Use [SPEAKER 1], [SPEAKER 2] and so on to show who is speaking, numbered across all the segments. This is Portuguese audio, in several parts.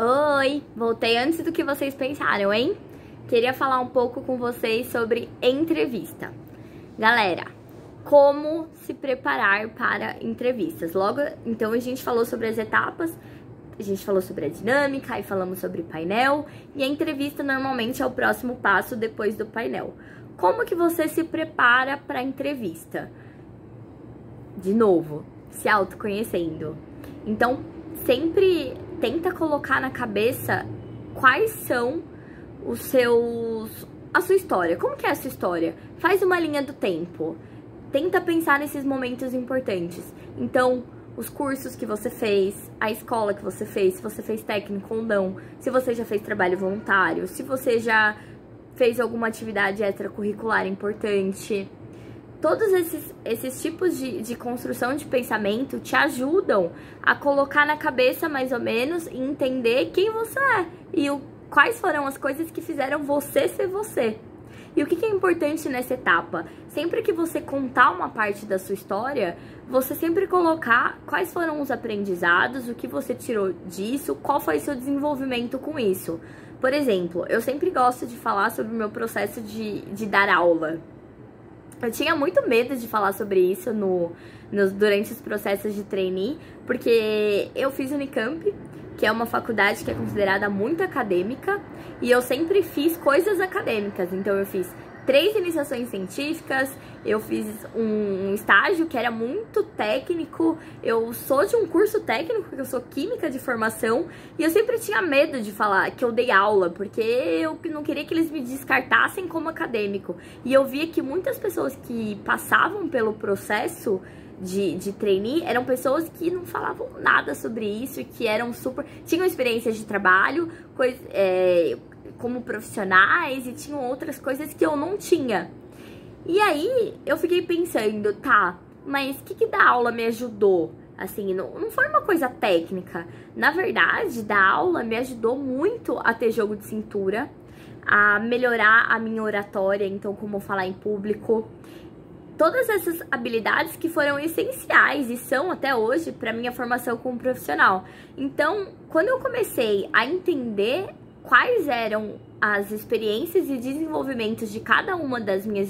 [SPEAKER 1] Oi, voltei antes do que vocês pensaram, hein? Queria falar um pouco com vocês sobre entrevista. Galera, como se preparar para entrevistas? Logo, então a gente falou sobre as etapas, a gente falou sobre a dinâmica, aí falamos sobre painel, e a entrevista normalmente é o próximo passo depois do painel. Como que você se prepara para a entrevista? De novo, se autoconhecendo. Então, sempre tenta colocar na cabeça quais são a sua história. Como que é a sua história? Faz uma linha do tempo. Tenta pensar nesses momentos importantes. Então, os cursos que você fez, a escola que você fez, se você fez técnico ou não, se você já fez trabalho voluntário, se você já fez alguma atividade extracurricular importante. Todos esses tipos de construção de pensamento te ajudam a colocar na cabeça mais ou menos e entender quem você é e quais foram as coisas que fizeram você ser você. E o que é importante nessa etapa? Sempre que você contar uma parte da sua história, você sempre colocar quais foram os aprendizados, o que você tirou disso, qual foi o seu desenvolvimento com isso. Por exemplo, eu sempre gosto de falar sobre o meu processo de dar aula. Eu tinha muito medo de falar sobre isso durante os processos de trainee, porque eu fiz Unicamp, que é uma faculdade que é considerada muito acadêmica, e eu sempre fiz coisas acadêmicas. Então eu fiz 3 iniciações científicas, eu fiz um estágio que era muito técnico, eu sou de um curso técnico, porque eu sou química de formação, e eu sempre tinha medo de falar que eu dei aula, porque eu não queria que eles me descartassem como acadêmico. E eu via que muitas pessoas que passavam pelo processo de trainee eram pessoas que não falavam nada sobre isso, que eram tinham experiências de trabalho, como profissionais, e tinham outras coisas que eu não tinha. E aí eu fiquei pensando, tá, mas o que dar aula me ajudou? Assim, não foi uma coisa técnica. Na verdade, dar aula me ajudou muito a ter jogo de cintura, a melhorar a minha oratória, então como falar em público. Todas essas habilidades que foram essenciais e são até hoje para minha formação como profissional. Então, quando eu comecei a entender quais eram as experiências e desenvolvimentos de cada uma das minhas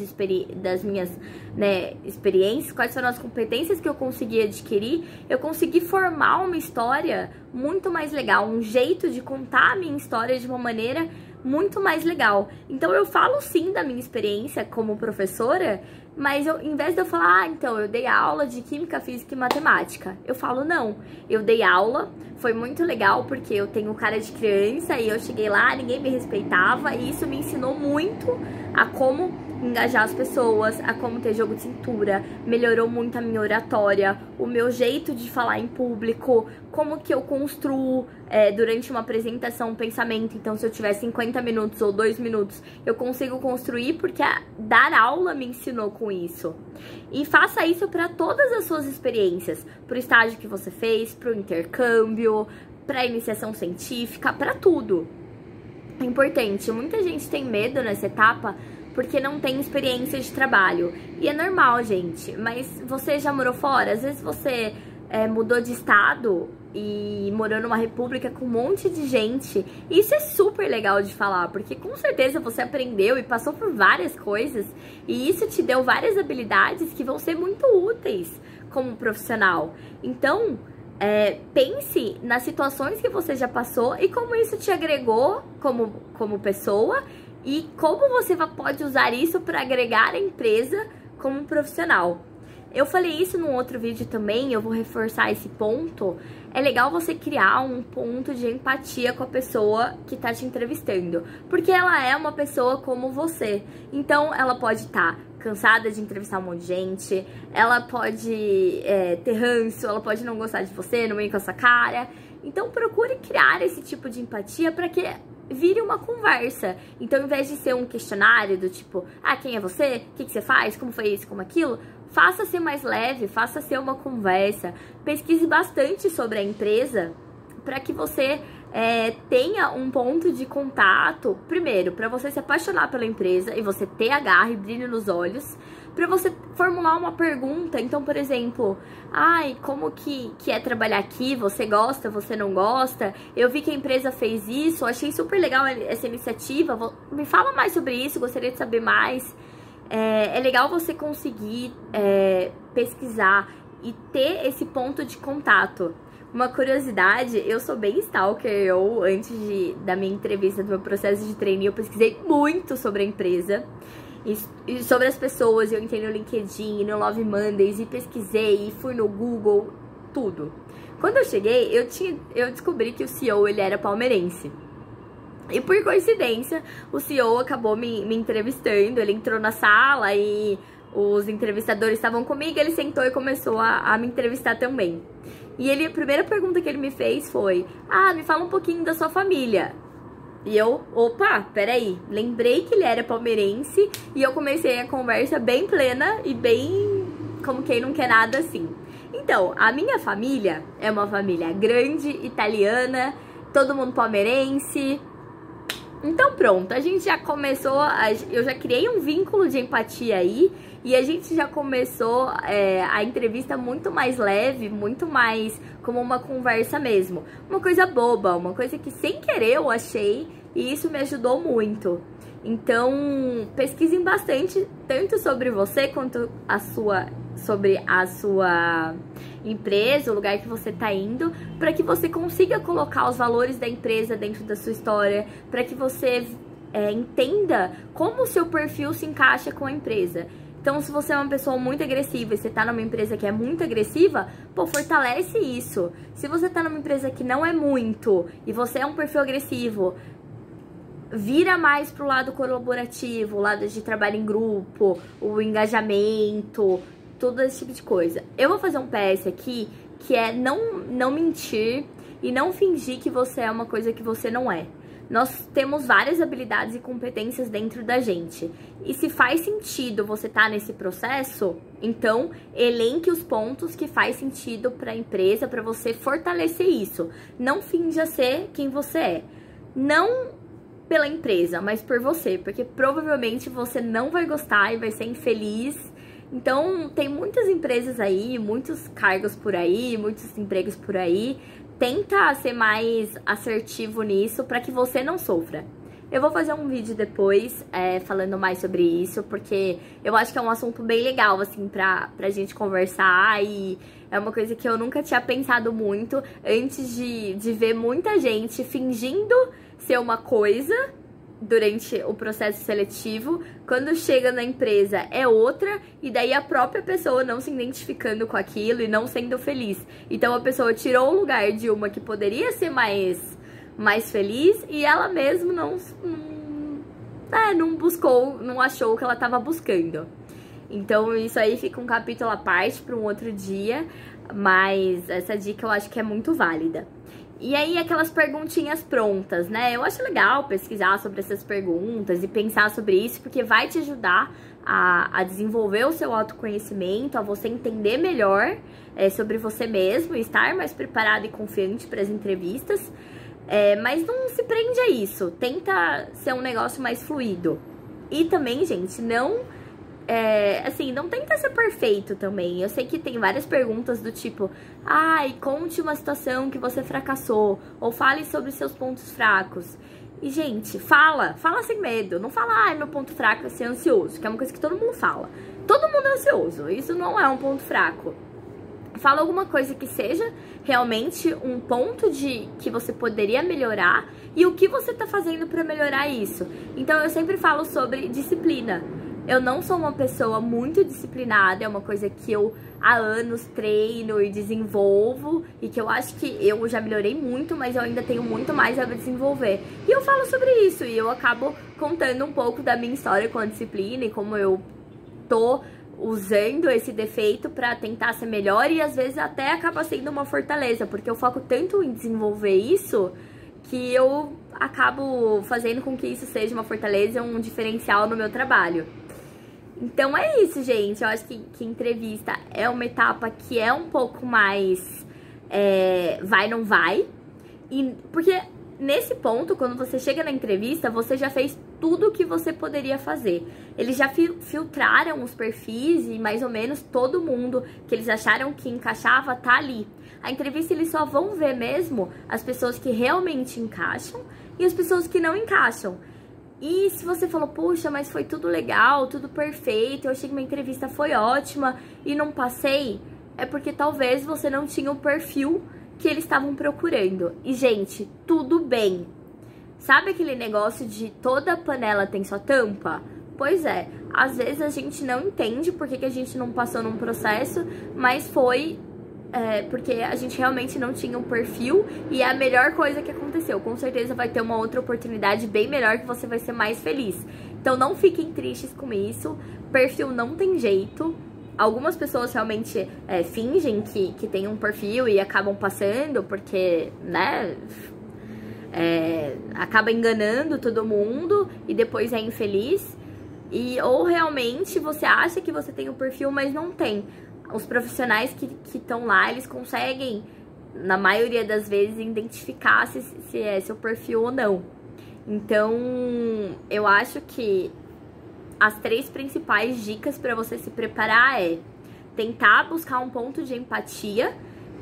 [SPEAKER 1] experiências, quais foram as competências que eu consegui adquirir, eu consegui formar uma história muito mais legal, um jeito de contar a minha história de uma maneira muito mais legal. Então eu falo sim da minha experiência como professora, mas em vez de eu falar, então eu dei aula de química, física e matemática, eu falo não, eu dei aula, foi muito legal porque eu tenho cara de criança e eu cheguei lá, ninguém me respeitava, e isso me ensinou muito a como engajar as pessoas, a como ter jogo de cintura, melhorou muito a minha oratória, o meu jeito de falar em público, como que eu construo durante uma apresentação um pensamento. Então, se eu tiver 50 minutos ou 2 minutos, eu consigo construir porque dar aula me ensinou com isso. E faça isso para todas as suas experiências, pro estágio que você fez, pro intercâmbio, pra iniciação científica, para tudo. É importante, muita gente tem medo nessa etapa porque não tem experiência de trabalho. E é normal, gente, mas você já morou fora? Às vezes você mudou de estado e morou numa república com um monte de gente. E isso é super legal de falar, porque com certeza você aprendeu e passou por várias coisas, e isso te deu várias habilidades que vão ser muito úteis como profissional. Então, pense nas situações que você já passou e como isso te agregou como pessoa, e como você pode usar isso para agregar a empresa como profissional. Eu falei isso num outro vídeo também, eu vou reforçar esse ponto. É legal você criar um ponto de empatia com a pessoa que tá te entrevistando, porque ela é uma pessoa como você. Então ela pode estar cansada de entrevistar um monte de gente, ela pode ter ranço, ela pode não gostar de você, não ir com a sua cara. Então procure criar esse tipo de empatia para que vire uma conversa. Então, ao invés de ser um questionário do tipo, quem é você? O que você faz? Como foi isso? Como aquilo? Faça ser mais leve, faça ser uma conversa. Pesquise bastante sobre a empresa para que você tenha um ponto de contato, primeiro, para você se apaixonar pela empresa e você ter a garra e brilho nos olhos, para você formular uma pergunta. Então, por exemplo, como que é trabalhar aqui? Você gosta, você não gosta? Eu vi que a empresa fez isso, achei super legal essa iniciativa, me fala mais sobre isso, gostaria de saber mais. É legal você conseguir pesquisar e ter esse ponto de contato. Uma curiosidade, eu sou bem stalker, antes da minha entrevista, do meu processo de trainee, eu pesquisei muito sobre a empresa e sobre as pessoas. Eu entrei no LinkedIn, no Love Mondays e pesquisei, e fui no Google, tudo. Quando eu cheguei, eu descobri que o CEO, ele era palmeirense. E por coincidência, o CEO acabou me entrevistando, ele entrou na sala e os entrevistadores estavam comigo, ele sentou e começou a me entrevistar também. E a primeira pergunta que ele me fez foi: me fala um pouquinho da sua família. E eu, peraí, lembrei que ele era palmeirense e eu comecei a conversa bem plena e bem como quem não quer nada assim. Então, a minha família é uma família grande, italiana, todo mundo palmeirense. Então pronto, a gente já começou, eu já criei um vínculo de empatia aí e a gente já começou a entrevista muito mais leve, muito mais como uma conversa mesmo. Uma coisa boba, uma coisa que sem querer eu achei e isso me ajudou muito. Então pesquisem bastante, tanto sobre você quanto sobre a sua empresa, o lugar que você tá indo, para que você consiga colocar os valores da empresa dentro da sua história, para que você entenda como o seu perfil se encaixa com a empresa. Então, se você é uma pessoa muito agressiva e você tá numa empresa que é muito agressiva, fortalece isso. Se você tá numa empresa que não é muito e você é um perfil agressivo, vira mais pro lado colaborativo, o lado de trabalho em grupo, o engajamento, todo esse tipo de coisa. Eu vou fazer um PS aqui, que é não mentir e não fingir que você é uma coisa que você não é. Nós temos várias habilidades e competências dentro da gente. E se faz sentido você estar nesse processo, então elenque os pontos que faz sentido para a empresa, para você fortalecer isso. Não finja ser quem você é. Não pela empresa, mas por você, porque provavelmente você não vai gostar e vai ser infeliz. Então, tem muitas empresas aí, muitos cargos por aí, muitos empregos por aí. Tenta ser mais assertivo nisso para que você não sofra. Eu vou fazer um vídeo depois falando mais sobre isso, porque eu acho que é um assunto bem legal, assim, pra gente conversar. E é uma coisa que eu nunca tinha pensado muito antes de ver muita gente fingindo ser uma coisa durante o processo seletivo, quando chega na empresa é outra, e daí a própria pessoa não se identificando com aquilo e não sendo feliz. Então a pessoa tirou o lugar de uma que poderia ser mais feliz e ela mesma não buscou, não achou o que ela estava buscando. Então isso aí fica um capítulo à parte para um outro dia, mas essa dica eu acho que é muito válida. E aí, aquelas perguntinhas prontas, né? Eu acho legal pesquisar sobre essas perguntas e pensar sobre isso, porque vai te ajudar a desenvolver o seu autoconhecimento, a você entender melhor sobre você mesmo, estar mais preparado e confiante para as entrevistas. Mas não se prende a isso, tenta ser um negócio mais fluido. E também, gente, não tenta ser perfeito também. Eu sei que tem várias perguntas do tipo: conte uma situação que você fracassou, ou fale sobre seus pontos fracos. E, gente, fala sem medo. Não fala, meu ponto fraco é ser ansioso, que é uma coisa que todo mundo fala. Todo mundo é ansioso, isso não é um ponto fraco. Fala alguma coisa que seja realmente um ponto que você poderia melhorar e o que você tá fazendo pra melhorar isso. Então, eu sempre falo sobre disciplina. Eu não sou uma pessoa muito disciplinada, é uma coisa que eu há anos treino e desenvolvo e que eu acho que eu já melhorei muito, mas eu ainda tenho muito mais a desenvolver. E eu falo sobre isso e eu acabo contando um pouco da minha história com a disciplina e como eu tô usando esse defeito pra tentar ser melhor, e às vezes até acaba sendo uma fortaleza, porque eu foco tanto em desenvolver isso que eu acabo fazendo com que isso seja uma fortaleza, um diferencial no meu trabalho. Então é isso, gente. Eu acho que entrevista é uma etapa que é um pouco mais vai, não vai. Porque nesse ponto, quando você chega na entrevista, você já fez tudo o que você poderia fazer. Eles já filtraram os perfis e mais ou menos todo mundo que eles acharam que encaixava tá ali. A entrevista eles só vão ver mesmo as pessoas que realmente encaixam e as pessoas que não encaixam. E se você falou, puxa, mas foi tudo legal, tudo perfeito, eu achei que minha entrevista foi ótima e não passei, é porque talvez você não tinha o perfil que eles estavam procurando. E, gente, tudo bem. Sabe aquele negócio de toda panela tem sua tampa? Pois é, às vezes a gente não entende por que a gente não passou num processo, mas foi porque a gente realmente não tinha um perfil e é a melhor coisa que aconteceu. Com certeza vai ter uma outra oportunidade bem melhor que você vai ser mais feliz. Então não fiquem tristes com isso, perfil não tem jeito. Algumas pessoas realmente fingem que tem um perfil e acabam passando porque, né, acaba enganando todo mundo e depois é infeliz. Ou realmente você acha que você tem um perfil, mas não tem. Os profissionais que estão lá, eles conseguem, na maioria das vezes, identificar se é seu perfil ou não. Então, eu acho que as 3 principais dicas para você se preparar é tentar buscar um ponto de empatia.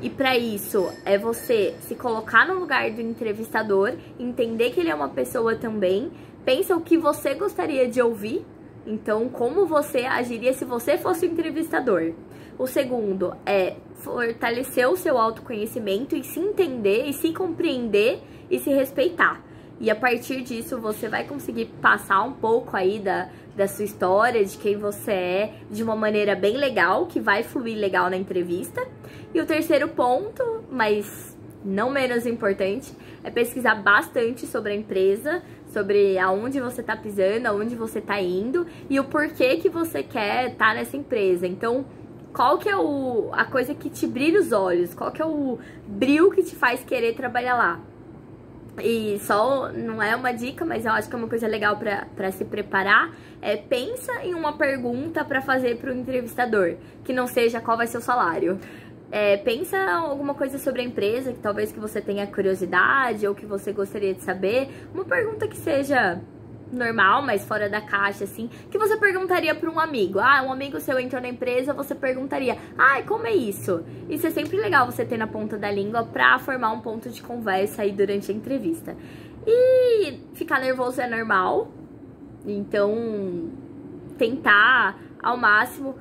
[SPEAKER 1] E para isso, é você se colocar no lugar do entrevistador, entender que ele é uma pessoa também, pensa o que você gostaria de ouvir. Então, como você agiria se você fosse o entrevistador? O segundo é fortalecer o seu autoconhecimento e se entender e se compreender e se respeitar. E a partir disso, você vai conseguir passar um pouco aí da sua história, de quem você é, de uma maneira bem legal, que vai fluir legal na entrevista. E o terceiro ponto, mas não menos importante, é pesquisar bastante sobre a empresa, sobre aonde você tá pisando, aonde você tá indo e o porquê que você quer estar nessa empresa. Então, qual que é a coisa que te brilha os olhos? Qual que é o brilho que te faz querer trabalhar lá? E só, não é uma dica, mas eu acho que é uma coisa legal pra se preparar. Pensa em uma pergunta pra fazer pro entrevistador, que não seja qual vai ser o salário. Pensa alguma coisa sobre a empresa, que talvez que você tenha curiosidade ou que você gostaria de saber. Uma pergunta que seja normal, mas fora da caixa, assim, que você perguntaria para um amigo. Um amigo seu entrou na empresa, você perguntaria, como é isso? Isso é sempre legal você ter na ponta da língua pra formar um ponto de conversa aí durante a entrevista. E ficar nervoso é normal, então tentar ao máximo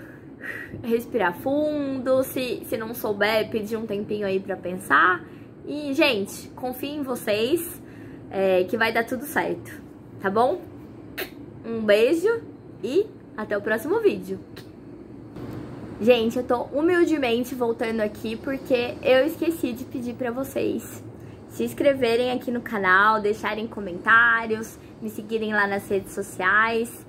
[SPEAKER 1] respirar fundo, se não souber, pedir um tempinho aí pra pensar. E, gente, confio em vocês, que vai dar tudo certo. Tá bom? Um beijo e até o próximo vídeo. Gente, eu tô humildemente voltando aqui porque eu esqueci de pedir pra vocês se inscreverem aqui no canal, deixarem comentários, me seguirem lá nas redes sociais.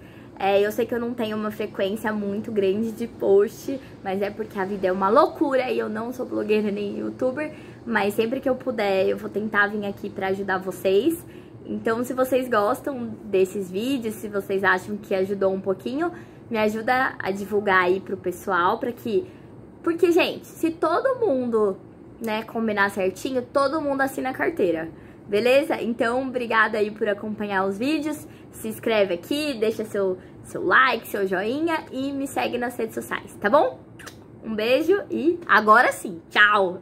[SPEAKER 1] Eu sei que eu não tenho uma frequência muito grande de post, mas é porque a vida é uma loucura e eu não sou blogueira nem youtuber, mas sempre que eu puder eu vou tentar vir aqui pra ajudar vocês. Então, se vocês gostam desses vídeos, se vocês acham que ajudou um pouquinho, me ajuda a divulgar aí pro pessoal, porque, gente, se todo mundo, né, combinar certinho, todo mundo assina a carteira, beleza? Então, obrigada aí por acompanhar os vídeos, se inscreve aqui, deixa seu like, seu joinha e me segue nas redes sociais, tá bom? Um beijo e agora sim, tchau!